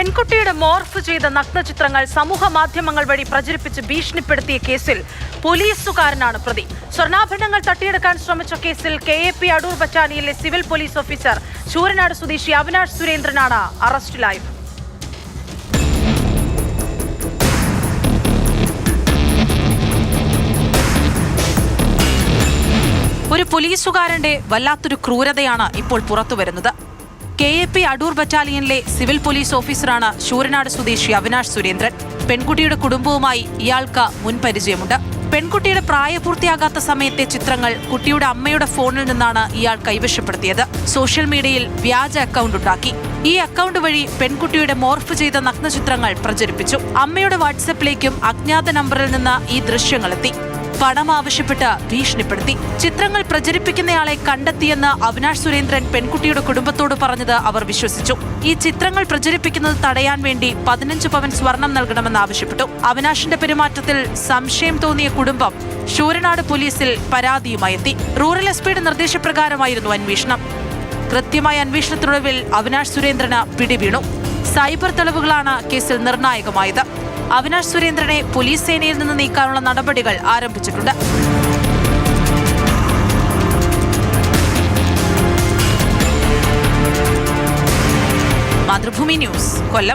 പെൺകുട്ടിയുടെ മോർഫ് ചെയ്ത നഗ്നചിത്രങ്ങൾ സമൂഹ മാധ്യമങ്ങൾ വഴി പ്രചരിപ്പിച്ച് ഭീഷണിപ്പെടുത്തിയ കേസിൽ പോലീസുകാരനാണ് പ്രതി. സ്വർണ്ണാഭരണങ്ങൾ തട്ടിയെടുക്കാൻ ശ്രമിച്ച കേസിൽ KAP അടൂർ ബറ്റാലിയനിലെ സിവിൽ പോലീസ് ഓഫീസർ ശൂരനാട് സ്വദേശി അവിനാഷ് സുരേന്ദ്രനാണ് അറസ്റ്റിലായത്. ഒരു പോലീസുകാരന്റെ വല്ലാത്തൊരു ക്രൂരതയാണ് ഇപ്പോൾ പുറത്തുവരുന്നത്. KAP അടൂർ ബറ്റാലിയനിലെ സിവിൽ പോലീസ് ഓഫീസറാണ് ശൂരനാട് സ്വദേശി അവിനാഷ് സുരേന്ദ്രൻ. പെൺകുട്ടിയുടെ കുടുംബവുമായി ഇയാൾക്ക് മുൻപരിചയമുണ്ട്. പെൺകുട്ടിയുടെ പ്രായപൂർത്തിയാകാത്ത സമയത്തെ ചിത്രങ്ങൾ കുട്ടിയുടെ അമ്മയുടെ ഫോണിൽ നിന്നാണ് ഇയാൾ കൈവശപ്പെടുത്തിയത്. സോഷ്യൽ മീഡിയയിൽ വ്യാജ അക്കൗണ്ട് ഉണ്ടാക്കി. ഈ അക്കൗണ്ട് വഴി പെൺകുട്ടിയുടെ മോർഫ് ചെയ്ത നഗ്നചിത്രങ്ങൾ പ്രചരിപ്പിച്ചു. അമ്മയുടെ വാട്സപ്പിലേക്കും അജ്ഞാത നമ്പറിൽ നിന്ന് ഈ ദൃശ്യങ്ങളെത്തി. പണം ആവശ്യപ്പെട്ട് ഭീഷണിപ്പെടുത്തി. ചിത്രങ്ങൾ പ്രചരിപ്പിക്കുന്നയാളെ കണ്ടെത്തിയെന്ന് അവിനാഷ് സുരേന്ദ്രൻ പെൺകുട്ടിയുടെ കുടുംബത്തോട് പറഞ്ഞത് അവർ വിശ്വസിച്ചു. ഈ ചിത്രങ്ങൾ പ്രചരിപ്പിക്കുന്നത് തടയാൻ വേണ്ടി 15 പവൻ സ്വർണം നൽകണമെന്ന് ആവശ്യപ്പെട്ടു. അവിനാഷിന്റെ പെരുമാറ്റത്തിൽ സംശയം തോന്നിയ കുടുംബം ശൂരനാട് പോലീസിൽ പരാതിയുമായി എത്തി. റൂറൽ SP നിർദ്ദേശപ്രകാരമായിരുന്നു അന്വേഷണം. കൃത്യമായ അന്വേഷണത്തിനൊടുവിൽ അവിനാഷ് സുരേന്ദ്രന് പിടിവീണു. സൈബർ തെളിവുകളാണ് കേസിൽ നിർണായകമായത്. അവിനാഷ് സുരേന്ദ്രനെ പോലീസ് സേനയിൽ നിന്ന് നീക്കാനുള്ള നടപടികൾ ആരംഭിച്ചിട്ടുണ്ട്. മാതൃഭൂമി ന്യൂസ്, കൊല്ലം.